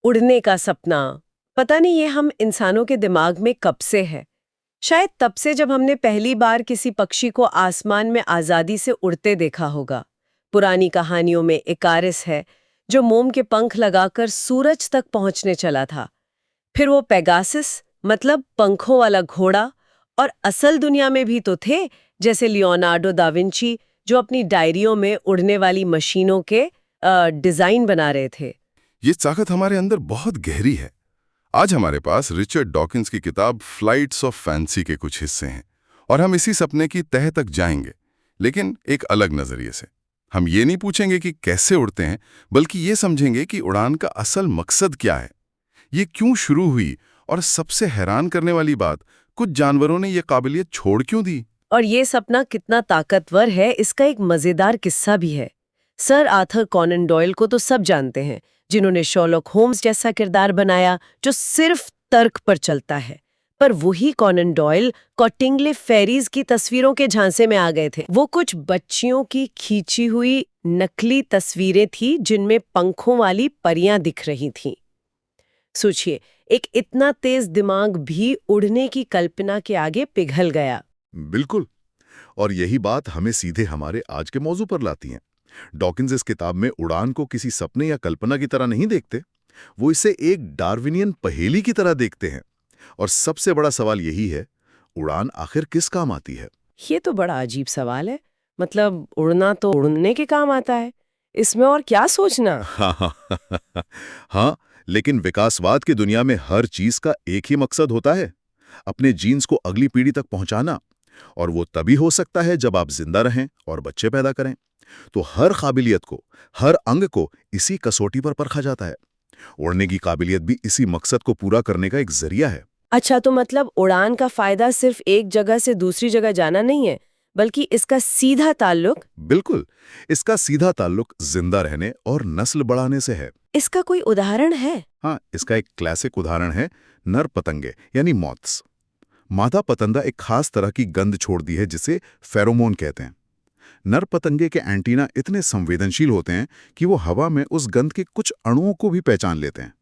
उड़ने का सपना, पता नहीं ये हम इंसानों के दिमाग में कब से है। शायद तब से जब हमने पहली बार किसी पक्षी को आसमान में आजादी से उड़ते देखा होगा। पुरानी कहानियों में इकारिस है जो मोम के पंख लगाकर सूरज तक पहुंचने चला था। फिर वो पेगासस, मतलब पंखों वाला घोड़ा, और असल दुनिया में भी तो थे, जैसे लियोनार्डो दा विंची, जो अपनी डायरियों में उड़ने वाली मशीनों के डिजाइन बना रहे थे। ये ताकत हमारे अंदर बहुत गहरी है। आज हमारे पास रिचर्ड डॉकिंस की किताब फ्लाइट्स ऑफ फैंसी के कुछ हिस्से हैं और हम इसी सपने की तह तक जाएंगे, लेकिन एक अलग नजरिए से। हम ये नहीं पूछेंगे कि कैसे उड़ते हैं, बल्कि ये समझेंगे कि उड़ान का असल मकसद क्या है, ये क्यों शुरू हुई, और सबसे हैरान करने वाली बात, कुछ जानवरों ने ये काबिलियत छोड़ क्यों दी। और ये सपना कितना ताकतवर है, इसका एक मजेदार किस्सा भी है। सर आर्थर कॉनन डॉयल को तो सब जानते हैं, जिन्होंने शर्लॉक होम्स जैसा किरदार बनाया जो सिर्फ तर्क पर चलता है। पर वही कॉनन डॉयल कॉटिंगले फेरीज की तस्वीरों के झांसे में आ गए थे। वो कुछ बच्चियों की खींची हुई नकली तस्वीरें थी जिनमें पंखों वाली परियां दिख रही थीं। सोचिए, एक इतना तेज दिमाग भी उड़ने की कल्पना के आगे पिघल गया। बिल्कुल। और यही बात हमें सीधे हमारे आज के मौजू पर लाती है। डॉकिंस इस किताब में उड़ान को किसी सपने या कल्पना की तरह नहीं देखते, वो इसे एक डार्विनियन पहेली की तरह देखते हैं। और सबसे बड़ा सवाल यही है, उड़ान आखिर किस काम आती है? ये तो बड़ा अजीब सवाल है। मतलब उड़ना तो उड़ने के काम आता है, इसमें और क्या सोचना। हाँ, लेकिन विकासवाद की दुनिया में हर चीज का एक ही मकसद होता है, अपने जीन्स को अगली पीढ़ी तक पहुंचाना। और वो तभी हो सकता है जब आप जिंदा रहें और बच्चे पैदा करें। तो हर काबिलियत को, हर अंग को इसी कसौटी पर परखा जाता है। उड़ने की काबिलियत भी इसी मकसद को पूरा करने का एक जरिया है। अच्छा, तो मतलब उड़ान का फायदा सिर्फ एक जगह से दूसरी जगह जाना नहीं है, बल्कि इसका सीधा ताल्लुक। बिल्कुल, इसका सीधा ताल्लुक जिंदा रहने और नस्ल बढ़ाने से है। इसका कोई उदाहरण है? हाँ, इसका एक क्लासिक उदाहरण है नर पतंगे यानी मॉथ्स। मादा पतंगा एक खास तरह की गंध छोड़ती है जिसे फेरोमोन कहते हैं। नर पतंगे के एंटीना इतने संवेदनशील होते हैं कि वो हवा में उस गंध के कुछ अणुओं को भी पहचान लेते हैं।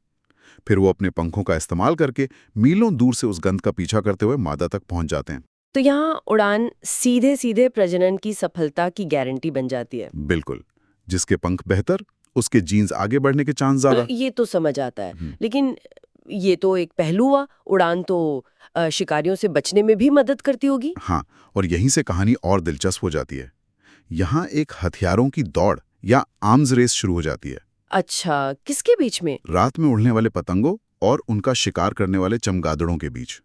फिर वो अपने पंखों का इस्तेमाल करके मीलों दूर से उस गंध का पीछा करते हुए मादा तक पहुंच जाते हैं। तो यहाँ उड़ान सीधे सीधे प्रजनन की सफलता की गारंटी बन जाती है। बिल्कुल, जिसके पंख बेहतर, उसके जीन्स आगे बढ़ने के चांस ज्यादा। ये तो समझ आता है, लेकिन ये तो एक पहलू हुआ। उड़ान तो शिकारियों से बचने में भी मदद करती होगी। हाँ, और यहीं से कहानी और दिलचस्प हो जाती है। यहाँ एक हथियारों की दौड़ या आर्म्स रेस शुरू हो जाती है। अच्छा, किसके बीच में? रात में उड़ने वाले पतंगों और उनका शिकार करने वाले चमगादड़ों के बीच।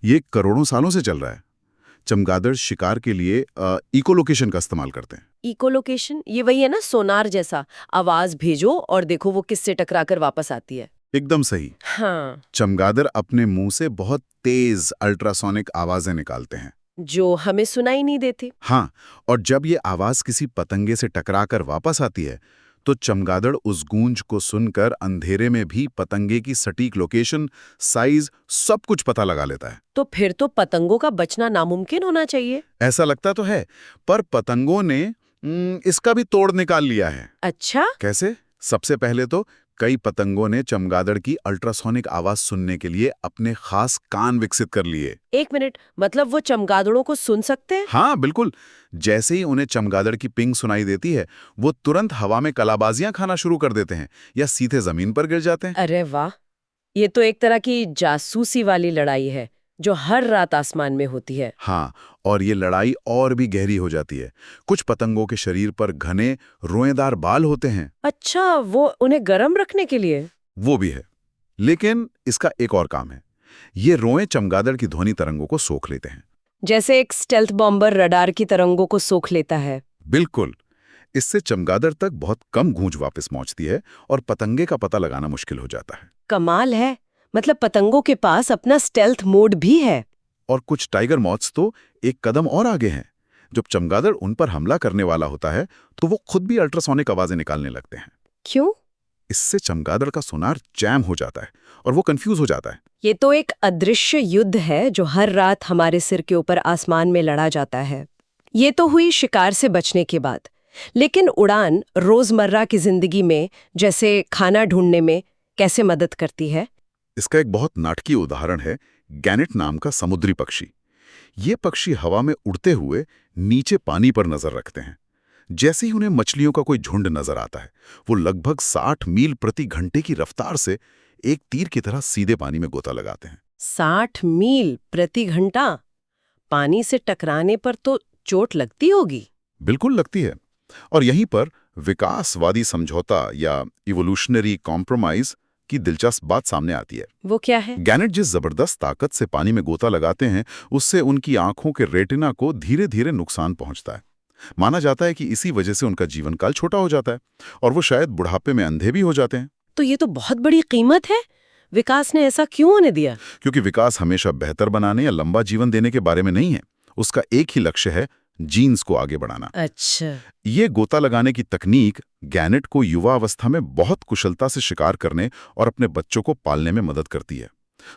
ये करोड़ों सालों से चल रहा है। चमगादड़ शिकार के लिए इकोलोकेशन का इस्तेमाल करते हैं। इकोलोकेशन, ये वही है ना, सोनार जैसा, आवाज भेजो और देखो वो किससे टकराकर वापस आती है। एकदम सही। हाँ, चमगादड़ अपने मुंह से बहुत तेज अल्ट्रासोनिक आवाजें निकालते हैं जो हमें सुनाई नहीं देती। हाँ, और जब ये आवाज किसी पतंगे से टकराकर वापस आती है तो चमगादड़ उस गूंज को सुनकर अंधेरे में भी पतंगे की सटीक लोकेशन, साइज, सब कुछ पता लगा लेता है। तो फिर तो पतंगों का बचना नामुमकिन होना चाहिए। ऐसा लगता तो है, पर पतंगों ने इसका भी तोड़ निकाल लिया है। अच्छा, कैसे? सबसे पहले तो कई पतंगों ने चमगादड़ की अल्ट्रासोनिक आवाज सुनने के लिए अपने खास कान विकसित कर लिए। एक मिनट, मतलब वो चमगादड़ों को सुन सकते हैं? हाँ बिल्कुल, जैसे ही उन्हें चमगादड़ की पिंग सुनाई देती है, वो तुरंत हवा में कलाबाजियां खाना शुरू कर देते हैं या सीधे जमीन पर गिर जाते हैं। अरे वाह, ये तो एक तरह की जासूसी वाली लड़ाई है जो हर रात आसमान में होती है। हाँ, और ये लड़ाई और भी गहरी हो जाती है। कुछ पतंगों के शरीर पर घने रोएदार बाल होते हैं। अच्छा, वो उन्हें गर्म रखने के लिए? वो भी है, लेकिन इसका एक और काम है। ये रोएं चमगादड़ की ध्वनि तरंगों को सोख लेते हैं। जैसे एक स्टेल्थ बॉम्बर रडार की तरंगों को सोख लेता है। बिल्कुल, इससे चमगादड़ तक बहुत कम गूंज वापस पहुंचती है और पतंगे का पता लगाना मुश्किल हो जाता है। कमाल है, मतलब पतंगों के पास अपना स्टेल्थ मोड भी है। और कुछ टाइगर मॉथ्स तो एक कदम और आगे हैं। जब चमगादड़ उन पर हमला करने वाला होता है तो वो खुद भी अल्ट्रासोनिक आवाजें निकालने लगते हैं। क्यों? इससे चमगादड़ का सोनार जैम हो जाता है और वो कंफ्यूज हो जाता है। ये तो एक अदृश्य युद्ध है जो हर रात हमारे सिर के ऊपर आसमान में लड़ा जाता है। ये तो हुई शिकार से बचने के बाद, लेकिन उड़ान रोजमर्रा की जिंदगी में, जैसे खाना ढूंढने में, कैसे मदद करती है? इसका एक बहुत नाटकीय उदाहरण है गैनेट नाम का समुद्री पक्षी। ये पक्षी हवा में उड़ते हुए नीचे पानी पर नजर रखते हैं। जैसे ही उन्हें मछलियों का कोई झुंड नजर आता है, वो लगभग 60 मील प्रति घंटे की रफ्तार से एक तीर की तरह सीधे पानी में गोता लगाते हैं। 60 मील प्रति घंटा? पानी से टकराने पर तो चोट लगती होगी। बिल्कुल लगती है। और यहीं पर विकासवादी समझौता या इवोल्यूशनरी कॉम्प्रोमाइज की दिलचस्प बात सामने आती है। वो क्या है? गैनेट जिस जबरदस्त ताकत से पानी में गोता लगाते हैं, उससे उनकी आंखों के रेटिना को धीरे धीरे नुकसान पहुंचता है। माना जाता है कि इसी वजह से उनका जीवन काल छोटा हो जाता है और वो शायद बुढ़ापे में अंधे भी हो जाते हैं। तो ये तो बहुत बड़ी कीमत है। विकास ने ऐसा क्यों होने दिया? क्योंकि विकास हमेशा बेहतर बनाने या लंबा जीवन देने के बारे में नहीं है। उसका एक ही लक्ष्य है, जीन्स को आगे बढ़ाना। अच्छा। ये गोता लगाने की तकनीक गैनेट को युवा अवस्था में बहुत कुशलता से शिकार करने और अपने बच्चों को पालने में मदद करती है।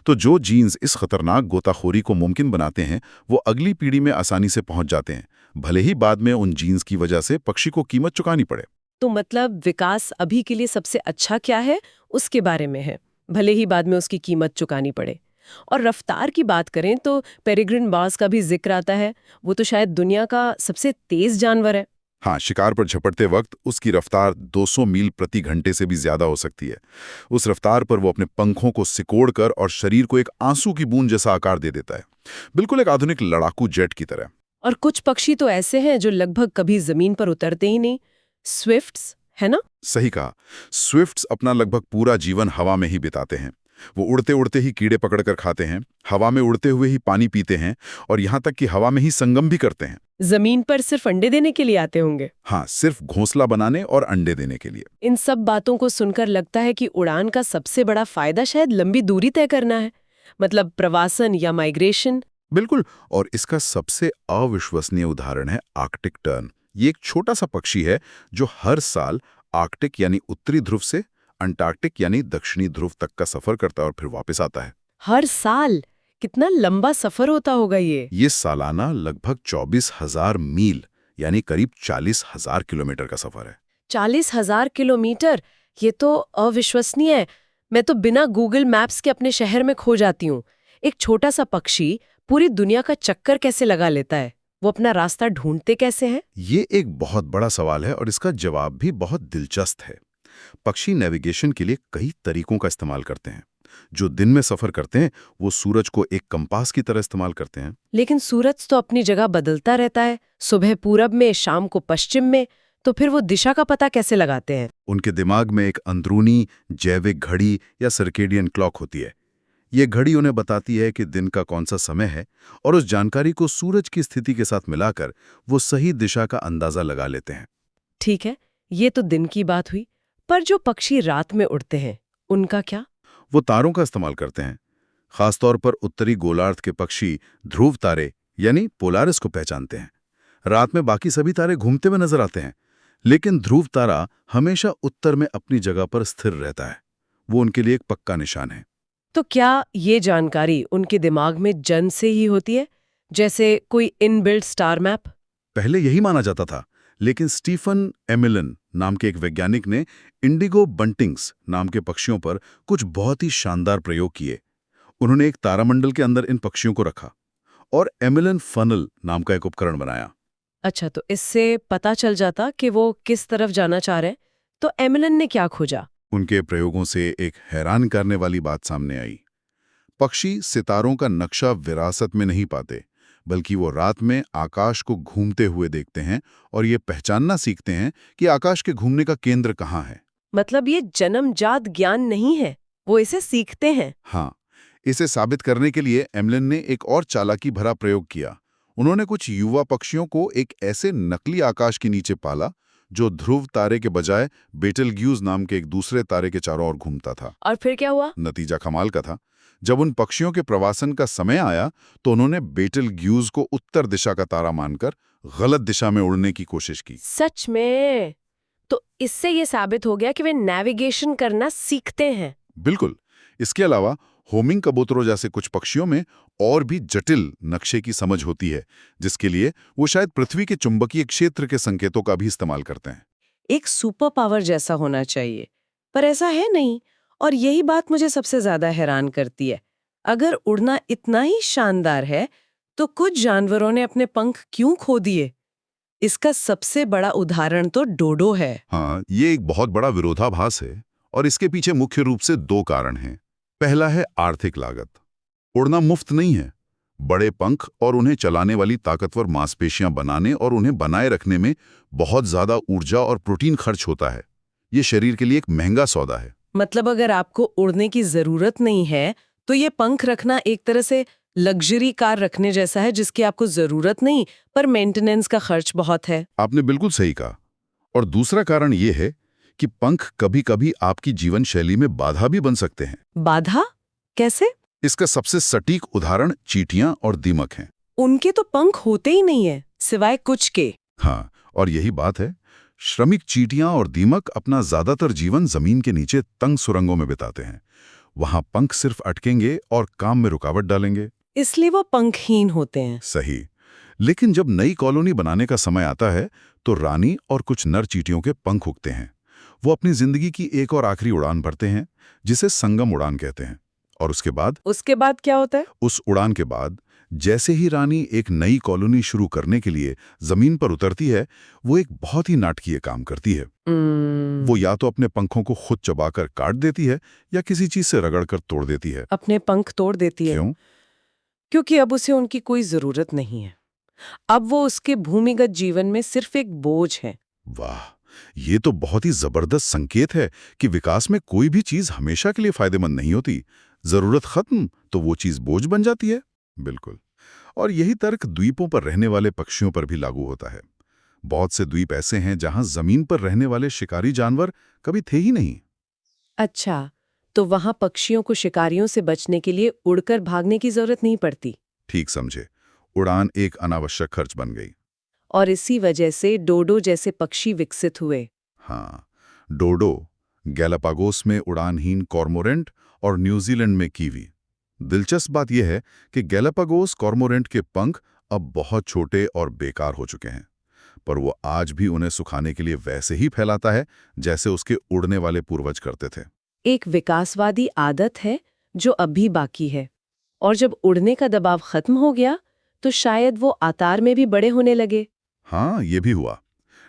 तो जो जीन्स इस खतरनाक गोताखोरी को मुमकिन बनाते हैं, वो अगली पीढ़ी में आसानी से पहुंच जाते हैं, भले ही बाद में उन जीन्स की वजह से पक्षी को कीमत चुकानी पड़े। तो मतलब विकास अभी के लिए सबसे अच्छा क्या है उसके बारे में है, भले ही बाद में उसकी कीमत चुकानी पड़े। और रफ्तार की बात करें तो पेरेग्रिन बाज का भी जिक्र आता है। वो तो शायद दुनिया का सबसे तेज जानवर है। हाँ, शिकार पर झपटते वक्त उसकी रफ्तार 200 मील प्रति घंटे से भी ज्यादा हो सकती है। उस रफ्तार पर वो अपने पंखों को सिकोड़कर और शरीर को एक आंसू की बूंद जैसा आकार दे देता है, बिल्कुल एक आधुनिक लड़ाकू जेट की तरह। और कुछ पक्षी तो ऐसे हैं जो लगभग कभी जमीन पर उतरते ही नहीं, स्विफ्ट्स, है ना? सही कहा। स्विफ्ट्स अपना लगभग पूरा जीवन हवा में ही बिताते हैं। वो उड़ते उड़ते ही कीड़े पकड़कर खाते हैं, हवा में उड़ते हुए ही पानी पीते हैं और यहाँ तक कि हवा में ही संगम भी करते हैं। जमीन पर सिर्फ अंडे देने के लिए आते होंगे। हाँ, सिर्फ घोंसला बनाने और अंडे देने के लिए। इन सब बातों को सुनकर लगता है कि उड़ान का सबसे बड़ा फायदा शायद लंबी दूरी तय करना है, मतलब प्रवासन या माइग्रेशन। बिल्कुल। और इसका सबसे अविश्वसनीय उदाहरण है आर्कटिक टर्न। ये एक छोटा सा पक्षी है जो हर साल आर्कटिक यानी उत्तरी ध्रुव से अंटार्कटिक यानी दक्षिणी ध्रुव तक का सफर करता है और फिर वापस आता है। हर साल? कितना लंबा सफर होता होगा ये सालाना लगभग 24,000 मील यानी करीब 40,000 किलोमीटर का सफर है। 40,000 किलोमीटर? ये तो अविश्वसनीय है। मैं तो बिना गूगल मैप्स के अपने शहर में खो जाती हूँ। एक छोटा सा पक्षी पूरी दुनिया का चक्कर कैसे लगा लेता है? वो अपना रास्ता ढूंढते कैसे हैं? ये एक बहुत बड़ा सवाल है और इसका जवाब भी बहुत दिलचस्प है। पक्षी नेविगेशन के लिए कई तरीकों का इस्तेमाल करते हैं। जो दिन में सफर करते हैं वो सूरज को एक कंपास की तरह इस्तेमाल करते हैं। लेकिन सूरज तो अपनी जगह बदलता रहता है, सुबह पूरब में, शाम को पश्चिम में, तो फिर वो दिशा का पता कैसे लगाते हैं? उनके दिमाग में एक अंदरूनी जैविक घड़ी या सर्केडियन क्लॉक होती है। ये घड़ी उन्हें बताती है कि दिन का कौन सा समय है और उस जानकारी को सूरज की स्थिति के साथ मिलाकर वो सही दिशा का अंदाजा लगा लेते हैं। ठीक है, ये तो दिन की बात हुई, पर जो पक्षी रात में उड़ते हैं उनका क्या? वो तारों का इस्तेमाल करते हैं। खासतौर पर उत्तरी गोलार्ध के पक्षी ध्रुव तारे यानी पोलारिस को पहचानते हैं। रात में बाकी सभी तारे घूमते हुए नजर आते हैं, लेकिन ध्रुव तारा हमेशा उत्तर में अपनी जगह पर स्थिर रहता है। वो उनके लिए एक पक्का निशान है। तो क्या ये जानकारी उनके दिमाग में जन्म से ही होती है, जैसे कोई इनबिल्ट स्टार मैप? पहले यही माना जाता था, लेकिन स्टीफन एमिलन नाम के एक वैज्ञानिक ने इंडिगो बंटिंग्स नाम के पक्षियों पर कुछ बहुत ही शानदार प्रयोग किए। उन्होंने एक तारामंडल के अंदर इन पक्षियों को रखा और एमिलन फनल नाम का एक उपकरण बनाया। अच्छा, तो इससे पता चल जाता कि वो किस तरफ जाना चाह रहे हैं। तो एमिलन ने क्या खोजा? उनके प्रयोगों से एक हैरान करने वाली बात सामने आई। पक्षी सितारों का नक्शा विरासत में नहीं पाते, बल्कि वो रात में आकाश को घूमते हुए देखते हैं और ये पहचानना सीखते हैं कि आकाश के घूमने का केंद्र कहाँ है। मतलब ये जन्मजात ज्ञान नहीं है, वो इसे सीखते हैं। हाँ, इसे साबित करने के लिए एमलन ने एक और चालाकी भरा प्रयोग किया। उन्होंने कुछ युवा पक्षियों को एक ऐसे नकली आकाश के नीचे पाला जो ध्रुव तारे के बजाय बेटलग्यूज नाम के एक दूसरे तारे के चारों ओर घूमता था। और फिर क्या हुआ? नतीजा कमाल का था। जब उन पक्षियों के प्रवासन का समय आया तो उन्होंने बेटलग्यूज को उत्तर दिशा का तारा मानकर गलत दिशा में उड़ने की कोशिश की। सच में? तो इससे ये साबित हो गया कि वे नेविगेशन करना सीखते हैं। बिल्कुल। इसके अलावा होमिंग कबूतरों जैसे कुछ पक्षियों में और भी जटिल नक्शे की समझ होती है, जिसके लिए वो शायद पृथ्वी के चुंबकीय क्षेत्र के संकेतों का भी इस्तेमाल करते हैं। एक सुपर पावर जैसा होना चाहिए, पर ऐसा है नहीं। और यही बात मुझे सबसे ज्यादा हैरान करती है। अगर उड़ना इतना ही शानदार है तो कुछ जानवरों ने अपने पंख क्यों खो दिए? इसका सबसे बड़ा उदाहरण तो डोडो है। हाँ, ये एक बहुत बड़ा विरोधाभास है और इसके पीछे मुख्य रूप से 2 कारण हैं। पहला है आर्थिक लागत। उड़ना मुफ्त नहीं है। बड़े पंख और उन्हें चलाने वाली ताकतवर मांसपेशियां बनाने और उन्हें बनाए रखने में बहुत ज्यादा ऊर्जा और प्रोटीन खर्च होता है। ये शरीर के लिए एक महंगा सौदा है। मतलब अगर आपको उड़ने की जरूरत नहीं है तो ये पंख रखना एक तरह से लग्जरी कार रखने जैसा है जिसकी आपको जरूरत नहीं, पर मेंटेनेंस का खर्च बहुत है। आपने बिल्कुल सही कहा। और दूसरा कारण ये है कि पंख कभी-कभी आपकी जीवन शैली में बाधा भी बन सकते हैं। बाधा? कैसे? इसका सबसे सटीक उदाहरण चींटियां और दीमक हैं। उनके तो पंख होते ही नहीं है सिवाय कुछ के। हाँ, और यही बात है। श्रमिक चींटियां और दीमक अपना ज्यादातर जीवन जमीन के नीचे तंग सुरंगों में बिताते हैं। वहां पंख सिर्फ अटकेंगे और काम में रुकावट डालेंगे। इसलिए वो पंखहीन होते हैं। सही। लेकिन जब नई कॉलोनी बनाने का समय आता है तो रानी और कुछ नर चींटियों के पंख उगते हैं। वो अपनी जिंदगी की एक और आखिरी उड़ान भरते हैं, जिसे संगम उड़ान कहते हैं। और उसके बाद क्या होता है? उस उड़ान के बाद जैसे ही रानी एक नई कॉलोनी शुरू करने के लिए जमीन पर उतरती है, वो एक बहुत ही नाटकीय काम करती है। वो या तो अपने पंखों को खुद चबाकर काट देती है या किसी चीज से रगड़कर तोड़ देती है। अपने पंख तोड़ देती है। क्यों? क्योंकि अब उसे उनकी कोई जरूरत नहीं है। अब वो उसके भूमिगत जीवन में सिर्फ एक बोझ है। वाह, ये तो बहुत ही जबरदस्त संकेत है कि विकास में कोई भी चीज हमेशा के लिए फायदेमंद नहीं होती। जरूरत खत्म तो वो चीज बोझ बन जाती है। बिल्कुल। और यही तर्क द्वीपों पर रहने वाले पक्षियों पर भी लागू होता है। बहुत से द्वीप ऐसे हैं जहां जमीन पर रहने वाले शिकारी जानवर कभी थे ही नहीं। अच्छा, तो वहां पक्षियों को शिकारियों से बचने के लिए उड़कर भागने की जरूरत नहीं पड़ती। ठीक समझे। उड़ान एक अनावश्यक खर्च बन गई। और इसी वजह से डोडो जैसे पक्षी विकसित हुए। हाँ, डोडो, गैलापागोस में उड़ानहीन कॉर्मोरेंट और न्यूजीलैंड में कीवी। दिलचस्प बात यह है कि गैलापागोस कॉर्मोरेंट के पंख अब बहुत छोटे और बेकार हो चुके हैं, पर वो आज भी उन्हें सुखाने के लिए वैसे ही फैलाता है जैसे उसके उड़ने वाले पूर्वज करते थे। एक विकासवादी आदत है जो अब भी बाकी है। और जब उड़ने का दबाव खत्म हो गया तो शायद वो आकार में भी बड़े होने लगे। हाँ, ये भी हुआ।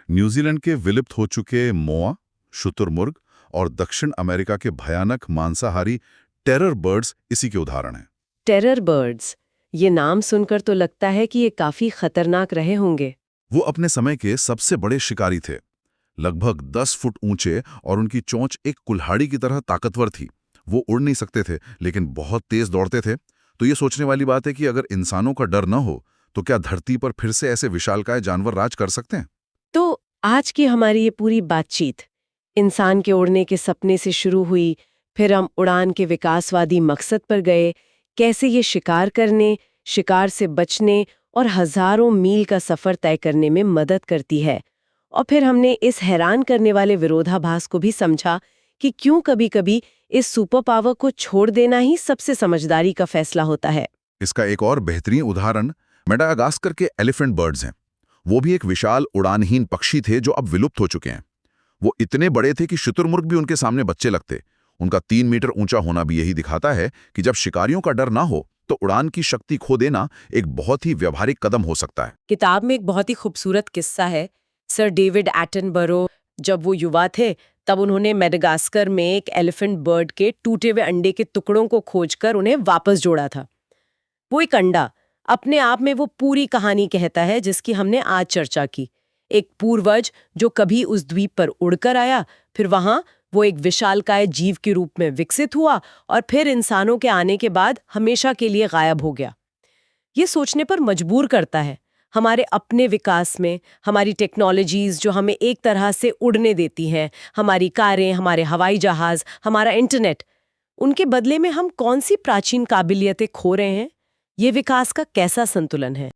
न्यूजीलैंड के विलुप्त हो चुके मोआ, शुतुरमुर्ग और दक्षिण अमेरिका के भयानक मांसाहारी टेरर बर्ड्स इसी के उदाहरण हैं। टेरर बर्ड्स, ये नाम सुनकर तो लगता है कि ये काफी खतरनाक रहे होंगे। वो अपने समय के सबसे बड़े शिकारी थे। लगभग 10 फुट ऊंचे और उनकी चोंच एक कुल्हाड़ी की तरह ताकतवर थी। वो उड़ नहीं सकते थे लेकिन बहुत तेज दौड़ते थे। तो ये सोचने वाली बात है कि अगर इंसानों का डर न हो तो क्या धरती पर फिर से ऐसे विशालकाय जानवर राज कर सकते हैं? तो आज की हमारी ये पूरी बातचीत इंसान के उड़ने के सपने से शुरू हुई, फिर हम उड़ान के विकासवादी मकसद पर गए, कैसे ये शिकार करने, शिकार से बचने और हजारों मील का सफर तय करने में मदद करती है। और फिर हमने इस हैरान करने वाले विरोधाभास को भी समझा कि क्यों कभी-कभी इस सुपर पावर को छोड़ देना ही सबसे समझदारी का फैसला होता है। इसका एक और बेहतरीन उदाहरण मेडागास्कर के एलिफेंट बर्ड्स हैं। वो भी एक विशाल उड़ानहीन पक्षी थे जो अब विलुप्त हो चुके हैं। वो इतने बड़े थे कि शुतुरमुर्ग भी उनके सामने बच्चे लगते। उनका 3 मीटर ऊंचा होना भी यही दिखाता है कि जब शिकारियों का डर ना हो तो उड़ान की शक्ति खो देना एक बहुत ही व्यावहारिक कदम हो सकता है। किताब में एक बहुत ही खूबसूरत किस्सा है। सर डेविड एटनबरो जब वो युवा थे तब उन्होंने मेडागास्कर में एक एलिफेंट बर्ड के टूटे हुए अंडे के टुकड़ों को खोजकर उन्हें वापस जोड़ा था। वो एक अंडा अपने आप में वो पूरी कहानी कहता है जिसकी हमने आज चर्चा की। एक पूर्वज जो कभी उस द्वीप पर उड़कर आया, फिर वहां वो एक विशालकाय जीव के रूप में विकसित हुआ और फिर इंसानों के आने के बाद हमेशा के लिए गायब हो गया। ये सोचने पर मजबूर करता है। हमारे अपने विकास में हमारी टेक्नोलॉजीज जो हमें एक तरह से उड़ने देती हैं, हमारी कारें, हमारे हवाई जहाज, हमारा इंटरनेट, उनके बदले में हम कौन सी प्राचीन काबिलियतें खो रहे हैं? ये विकास का कैसा संतुलन है?